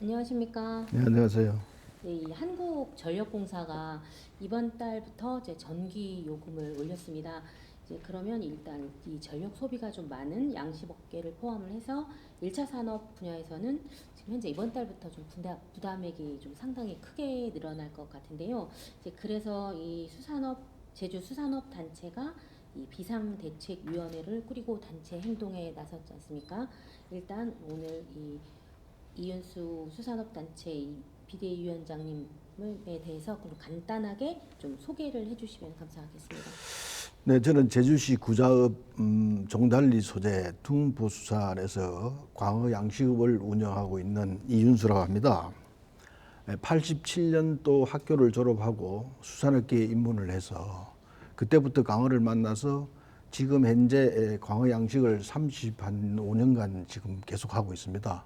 안녕하십니까? 네, 안녕하세요. 네, 이 한국전력공사가 이번 달부터 이제 전기 요금을 올렸습니다. 이제 그러면 일단 이 전력 소비가 좀 많은 양식업계를 포함을 해서 1차 산업 분야에서는 지금 현재 이번 달부터 좀 부담액이 좀 상당히 크게 늘어날 것 같은데요. 이제 그래서 이 제주 수산업 단체가 이 비상대책위원회를 꾸리고 단체 행동에 나섰지 않습니까? 일단 오늘 이윤수 수산업단체 비대위원장님에 대해서 그럼 간단하게 좀 소개를 해주시면 감사하겠습니다. 네, 저는 제주시 구자읍 종달리 소재 둥보수산에서 광어 양식업을 운영하고 있는 이윤수라고 합니다. 87년도 학교를 졸업하고 수산업계에 입문을 해서 그때부터 광어를 만나서 지금 현재 광어 양식을 35년간 지금 계속하고 있습니다.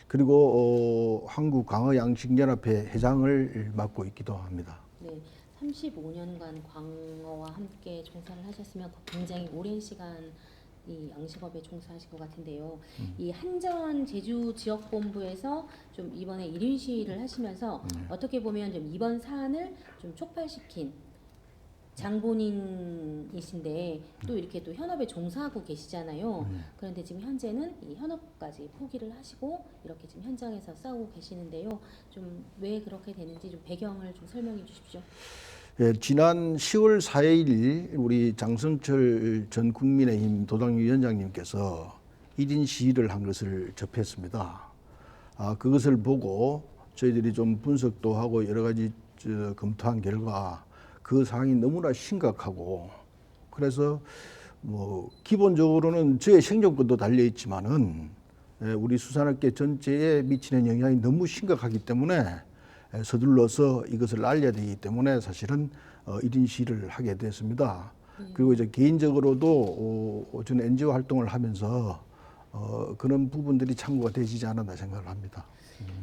그리고 한국광어양식연합회 회장을 맡고 있기도 합니다. 네, 35년간 광어와 함께 종사를 하셨으면 굉장히 오랜 시간 이 양식업에 종사하신 것 같은데요. 이 한전 제주 지역본부에서 좀 이번에 1인 시위를 하시면서 어떻게 보면 좀 이번 사안을 좀 촉발시킨 장본인이신데 또 이렇게 또 현업에 종사하고 계시잖아요. 그런데 지금 현재는 이 현업까지 포기를 하시고 이렇게 지금 현장에서 싸우고 계시는데요. 좀 왜 그렇게 되는지 좀 배경을 좀 설명해 주십시오. 예, 지난 10월 4일 우리 장성철 전 국민의힘 도당위원장님께서 1인 시위를 한 것을 접했습니다. 그것을 보고 저희들이 좀 분석도 하고 여러 가지 검토한 결과 그 상황이 너무나 심각하고 그래서 뭐 기본적으로는 저의 생존권도 달려 있지만은 우리 수산업계 전체에 미치는 영향이 너무 심각하기 때문에 서둘러서 이것을 알려야 되기 때문에 사실은 1인 시위를 하게 됐습니다. 그리고 이제 개인적으로도 저는 NGO 활동을 하면서 그런 부분들이 참고가 되지 않았나 생각을 합니다.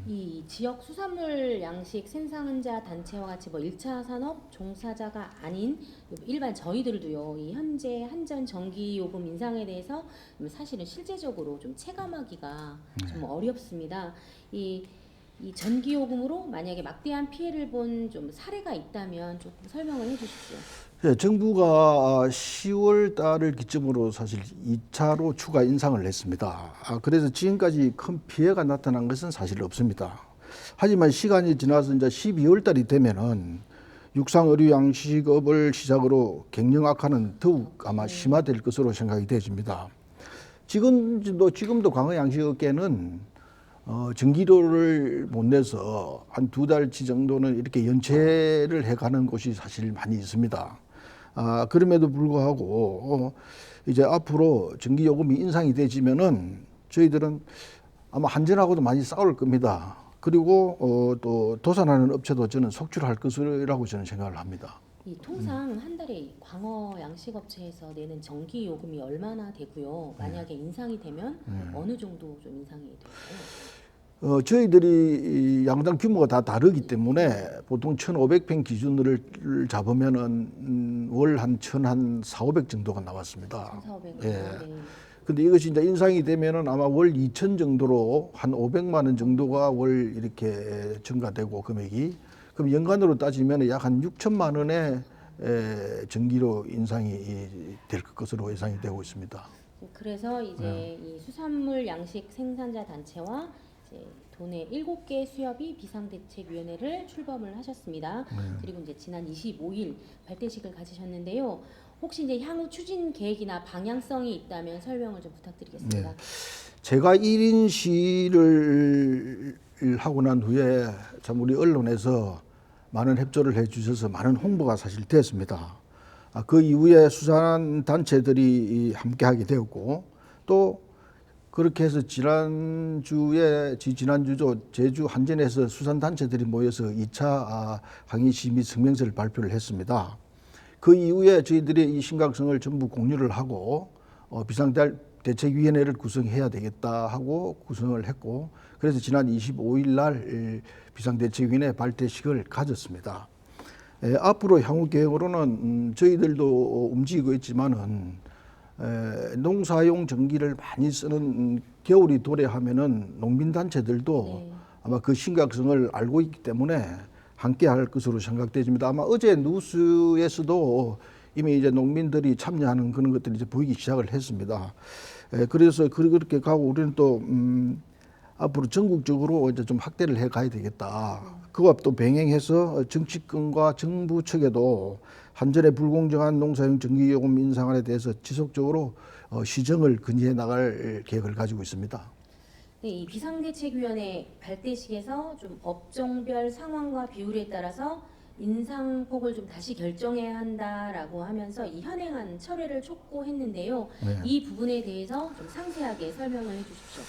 이 지역 수산물 양식 생산자 단체와 같이 뭐 1차 산업 종사자가 아닌 일반 저희들도요. 이 현재 한전 전기 요금 인상에 대해서 사실은 실제적으로 좀 체감하기가 좀 어렵습니다. 이 전기 요금으로 만약에 막대한 피해를 본 좀 사례가 있다면 조금 설명을 해 주십시오. 네, 정부가 10월 달을 기점으로 사실 2차로 추가 인상을 했습니다. 그래서 지금까지 큰 피해가 나타난 것은 사실 없습니다. 하지만 시간이 지나서 이제 12월 달이 되면은 육상 어류 양식업을 시작으로 경영 악화는 더욱 아마 심화될 것으로 생각이 되집니다. 지금도 광어 양식업계는 전기료를 못 내서 한 2달치 정도는 이렇게 연체를 해가는 곳이 사실 많이 있습니다. 그럼에도 불구하고 이제 앞으로 전기요금이 인상이 되지면은 저희들은 아마 한전하고도 많이 싸울 겁니다. 그리고 또 도산하는 업체도 저는 속출할 것이라고 저는 생각을 합니다. 이 통상 한 달에 광어 양식업체에서 내는 전기 요금이 얼마나 되고요. 만약에 인상이 되면 어느 정도 좀 인상이 될까요? 저희들이 양당 규모가 다 다르기 때문에 보통 1,500평 기준을 잡으면은 월 한 1,400 정도가 나왔습니다. 1,400. 예. 네. 근데 이것이 이제 인상이 되면은 아마 월 2천 정도로 한 500만 원 정도가 월 이렇게 증가되고 금액이 그럼 연간으로 따지면 약 한 6천만 원의 전기료 인상이 될 것으로 예상이 되고 있습니다. 그래서 이제 이 수산물 양식 생산자 단체와 이제 도내 7개 수협이 비상대책위원회를 출범을 하셨습니다. 그리고 이제 지난 25일 발대식을 가지셨는데요. 혹시 이제 향후 추진 계획이나 방향성이 있다면 설명을 좀 부탁드리겠습니다. 네. 제가 1인 시위를 하고 난 후에 참 우리 언론에서 많은 협조를 해 주셔서 많은 홍보가 사실 됐습니다. 그 이후에 수산 단체들이 함께하게 되었고 또 그렇게 해서 지난주죠 제주 한전에서 수산 단체들이 모여서 2차 항의 시및 성명서를 발표를 했습니다. 그 이후에 저희들이 이 심각성을 전부 공유를 하고 비상대책위원회를 구성해야 되겠다 하고 구성을 했고 그래서 지난 25일 날 비상대책위원회 발대식을 가졌습니다. 앞으로 향후 계획으로는 저희들도 움직이고 있지만은 농사용 전기를 많이 쓰는 겨울이 도래하면은 농민단체들도 아마 그 심각성을 알고 있기 때문에 함께 할 것으로 생각되집니다. 아마 어제 뉴스에서도 이미 이제 농민들이 참여하는 그런 것들이 이제 보이기 시작을 했습니다. 그래서 그렇게 가고 우리는 또 앞으로 전국적으로 이제 좀 확대를 해 가야 되겠다. 그와 또 병행해서 정치권과 정부 측에도 한전의 불공정한 농사용 전기요금 인상안에 대해서 지속적으로 시정을 건의해 나갈 계획을 가지고 있습니다. 네, 이 비상대책위원회 발대식에서 좀 업종별 상황과 비율에 따라서 인상폭을 좀 다시 결정해야 한다라고 하면서 이 현행안 철회를 촉구했는데요. 네. 이 부분에 대해서 좀 상세하게 설명을 해주십시오.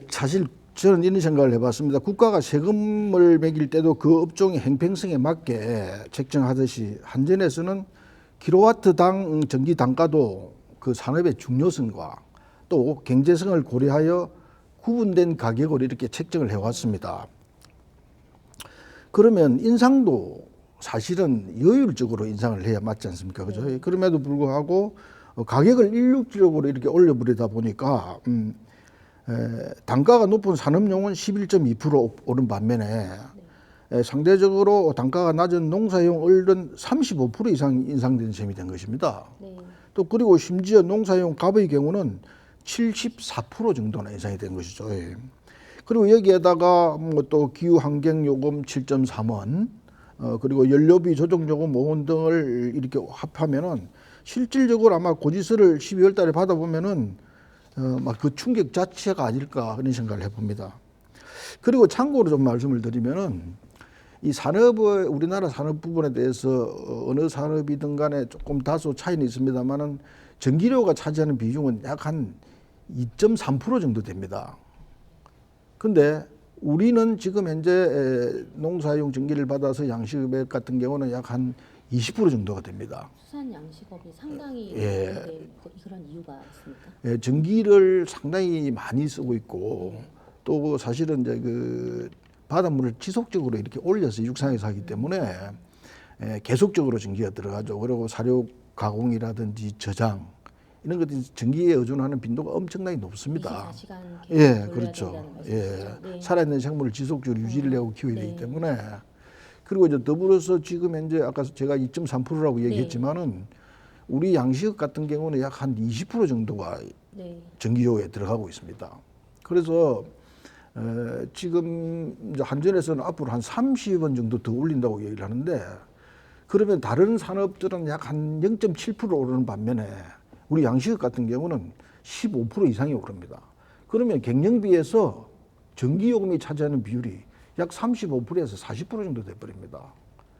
사실 저는 이런 생각을 해봤습니다. 국가가 세금을 매길 때도 그 업종의 형평성에 맞게 책정하듯이 한전에서는 킬로와트당 전기 단가도 그 산업의 중요성과 또 경제성을 고려하여 구분된 가격으로 이렇게 책정을 해왔습니다. 그러면 인상도 사실은 여율적으로 인상을 해야 맞지 않습니까? 그죠? 그럼에도 불구하고 가격을 일률적으로 이렇게 올려버리다 보니까 단가가 높은 산업용은 11.2% 오른 반면에 상대적으로 단가가 낮은 농사용 얼른 35% 이상 인상된 셈이 된 것입니다. 네. 또 그리고 심지어 농사용 갑의 경우는 74% 정도나 인상이 된 것이죠. 그리고 여기에다가 뭐 또 기후 환경 요금 7.3원, 그리고 연료비 조정 요금 5원 등을 이렇게 합하면은 실질적으로 아마 고지서를 12월 달에 받아보면은 막 그 충격 자체가 아닐까 그런 생각을 해봅니다. 그리고 참고로 좀 말씀을 드리면은 이 산업의 우리나라 산업 부분에 대해서 어느 산업이든 간에 조금 다소 차이는 있습니다만은 전기료가 차지하는 비중은 약 한 2.3% 정도 됩니다. 근데 우리는 지금 현재 농사용 전기를 받아서 양식업 같은 경우는 약 한 20% 정도가 됩니다. 수산 양식업이 상당히 그런 이유가 있습니까? 전기를 상당히 많이 쓰고 있고 또 사실은 이제 그 바닷물을 지속적으로 이렇게 올려서 육상에서 하기 때문에 계속적으로 전기가 들어가죠. 그리고 사료 가공이라든지 저장 이런 것들이 전기에 의존하는 빈도가 엄청나게 높습니다. 24시간 그렇죠. 네. 살아있는 생물을 지속적으로 유지를 하고 키워야 되기 때문에 그리고 이제 더불어서 지금 현재 아까 제가 2.3%라고 얘기했지만은 우리 양식업 같은 경우는 약 한 20% 정도가 전기요에 들어가고 있습니다. 그래서 지금 이제 한전에서는 앞으로 한 30원 정도 더 올린다고 얘기를 하는데 그러면 다른 산업들은 약 한 0.7% 오르는 반면에 우리 양식업 같은 경우는 15% 이상이 오릅니다. 그러면 경영비에서 전기요금이 차지하는 비율이 약 35%에서 40% 정도 돼버립니다.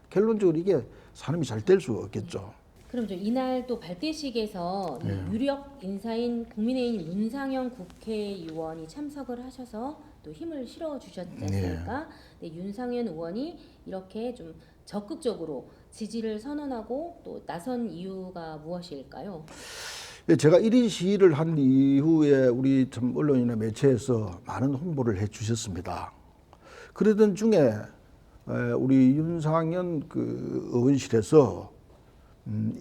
결론적으로 이게 산업이 잘 될 수가 없겠죠. 그럼 이날 또 발대식에서 유력 인사인 국민의힘 윤상현 국회의원이 참석을 하셔서 또 힘을 실어 주셨지 않습니까? 네, 윤상현 의원이 이렇게 좀 적극적으로 지지를 선언하고 또 나선 이유가 무엇일까요? 제가 1인 시위를 한 이후에 우리 참 언론이나 매체에서 많은 홍보를 해 주셨습니다. 그러던 중에 우리 윤상현 그 의원실에서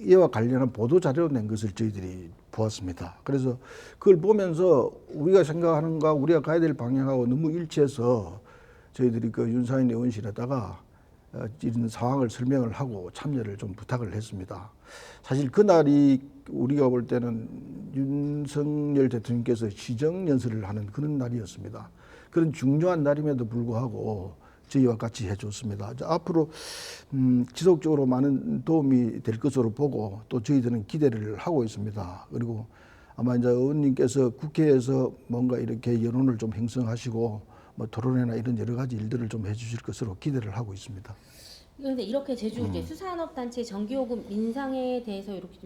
이와 관련한 보도 자료를 낸 것을 저희들이 보았습니다. 그래서 그걸 보면서 우리가 생각하는가 우리가 가야 될 방향하고 너무 일치해서 저희들이 그 윤상현 의원실에다가 이런 상황을 설명을 하고 참여를 좀 부탁을 했습니다. 사실 그날이 우리가 볼 때는 윤석열 대통령께서 시정연설을 하는 그런 날이었습니다. 그런 중요한 날임에도 불구하고 저희와 같이 해줬습니다. 앞으로 지속적으로 많은 도움이 될 것으로 보고 또 저희들은 기대를 하고 있습니다. 그리고 아마 이제 의원님께서 국회에서 뭔가 이렇게 여론을 좀 형성하시고 뭐 토론회나 이런 여러 가지 일들을 좀 해주실 것으로 기대를 하고 있습니다. 그런데 이렇게 제주 이제 수산업단체 전기요금 인상에 대해서 이렇게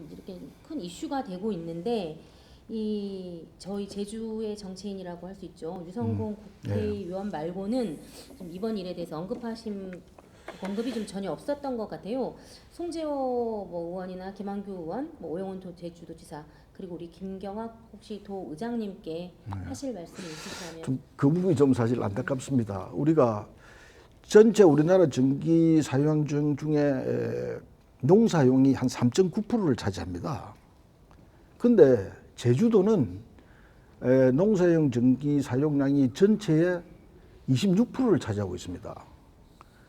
큰 이슈가 되고 있는데 이 저희 제주의 정치인이라고 할 수 있죠. 유성공 국회의원 말고는 좀 이번 일에 대해서 언급이 좀 전혀 없었던 것 같아요. 송재호 의원이나 김한규 의원, 오영훈 제주도지사 그리고 우리 김경학 혹시 도의장님께 하실 말씀이 있으시다면? 그 부분이 좀 사실 안타깝습니다. 우리가 전체 우리나라 전기 사용 중에 농사용이 한 3.9%를 차지합니다. 근데 제주도는 농사용 전기 사용량이 전체의 26%를 차지하고 있습니다.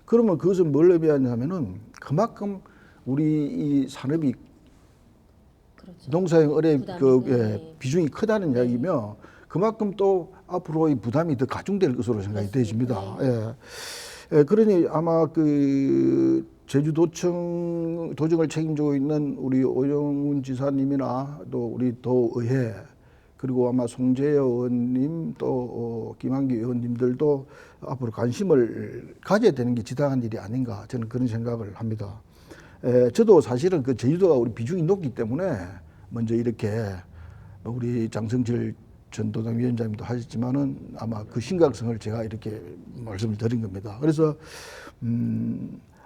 그러면 그것은 뭘 의미하냐면은 그만큼 우리 이 산업이 그렇죠. 농사형 어뢰 부담이 예, 비중이 크다는 이야기며 그만큼 또 앞으로의 부담이 더 가중될 것으로 생각이 그렇습니다. 되어집니다. 예, 그러니 아마 그 제주도청 도정을 책임지고 있는 우리 오영훈 지사님이나 또 우리 도의회 그리고 아마 송재여 의원님 또 김한기 의원님들도 앞으로 관심을 가져야 되는 게 지당한 일이 아닌가 저는 그런 생각을 합니다. 저도 사실은 그 제주도가 우리 비중이 높기 때문에 먼저 이렇게 우리 장성철 전 도당위원장님도 하셨지만은 아마 그 심각성을 제가 이렇게 말씀을 드린 겁니다. 그래서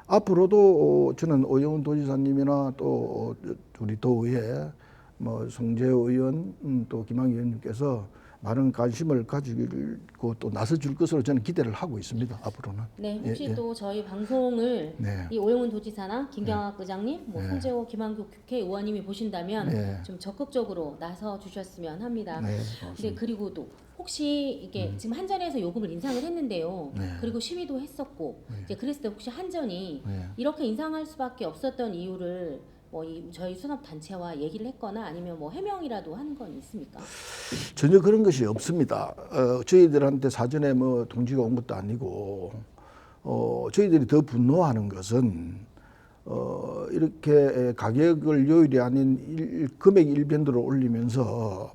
앞으로도 저는 오영훈 도지사님이나 또 우리 도의회 뭐 송재호 의원 또 김한기 의원님께서 많은 관심을 가지고 또 나서줄 것으로 저는 기대를 하고 있습니다. 앞으로는. 네, 혹시 예. 또 저희 방송을 네. 이 오영훈 도지사나 김경학 의장님, 뭐 네. 송재호, 김한규 국회의원님이 보신다면 네. 좀 적극적으로 나서 주셨으면 합니다. 네, 네, 그리고 또 혹시 이게 지금 한전에서 요금을 인상을 했는데요. 네. 그리고 시위도 했었고 이제 그랬을 때 혹시 한전이 네. 이렇게 인상할 수밖에 없었던 이유를 뭐 저희 수납 단체와 얘기를 했거나 아니면 뭐 해명이라도 하는 건 있습니까? 전혀 그런 것이 없습니다. 저희들한테 사전에 뭐 통지가 온 것도 아니고, 저희들이 더 분노하는 것은, 이렇게 가격을 요일이 아닌 금액 일변도로 올리면서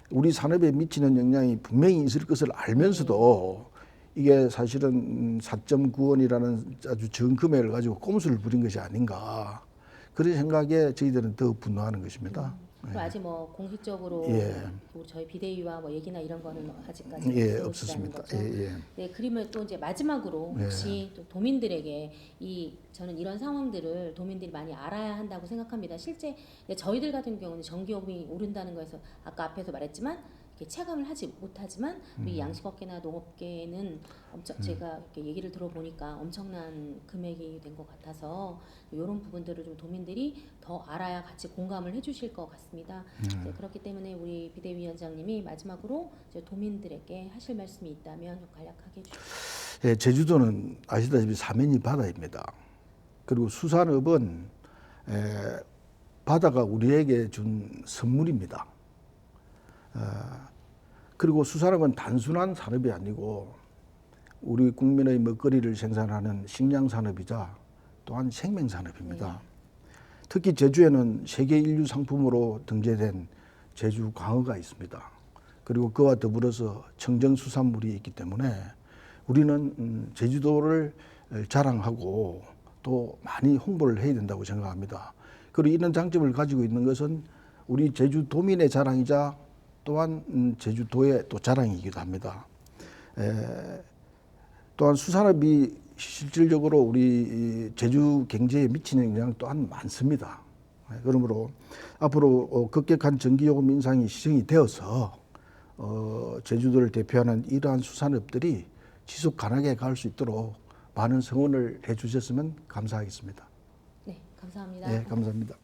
우리 산업에 미치는 영향이 분명히 있을 것을 알면서도 이게 사실은 4.9원이라는 아주 적은 금액을 가지고 꼼수를 부린 것이 아닌가. 그런 생각에 저희들은 더 분노하는 것입니다. 그리고 아직 뭐 공식적으로 예. 저희 비대위와 뭐 얘기나 이런 거는 아직까지 예, 없으시다는 없었습니다. 거죠. 예, 예. 네, 그러면 또 이제 마지막으로 혹시 또 도민들에게 저는 이런 상황들을 도민들이 많이 알아야 한다고 생각합니다. 실제 저희들 같은 경우는 전기요금이 오른다는 거에서 아까 앞에서 말했지만 이렇게 체감을 하지 못하지만 우리 양식업계나 농업계는 제가 이렇게 얘기를 들어보니까 엄청난 금액이 된 것 같아서 이런 부분들을 좀 도민들이 더 알아야 같이 공감을 해주실 것 같습니다. 네, 그렇기 때문에 우리 비대위원장님이 마지막으로 이제 도민들에게 하실 말씀이 있다면 좀 간략하게 해주십시오. 예, 제주도는 아시다시피 사면이 바다입니다. 그리고 수산업은 바다가 우리에게 준 선물입니다. 그리고 수산업은 단순한 산업이 아니고 우리 국민의 먹거리를 생산하는 식량 산업이자 또한 생명 산업입니다. 특히 제주에는 세계 인류 상품으로 등재된 제주 광어가 있습니다. 그리고 그와 더불어서 청정 수산물이 있기 때문에 우리는 제주도를 자랑하고 또 많이 홍보를 해야 된다고 생각합니다. 그리고 이런 장점을 가지고 있는 것은 우리 제주도민의 자랑이자 또한 제주도의 또 자랑이기도 합니다. 또한 수산업이 실질적으로 우리 제주 경제에 미치는 영향 또한 많습니다. 그러므로 앞으로 급격한 전기요금 인상이 시정이 되어서 제주도를 대표하는 이러한 수산업들이 지속 가능하게 갈 수 있도록 많은 성원을 해주셨으면 감사하겠습니다. 네, 감사합니다. 네, 감사합니다.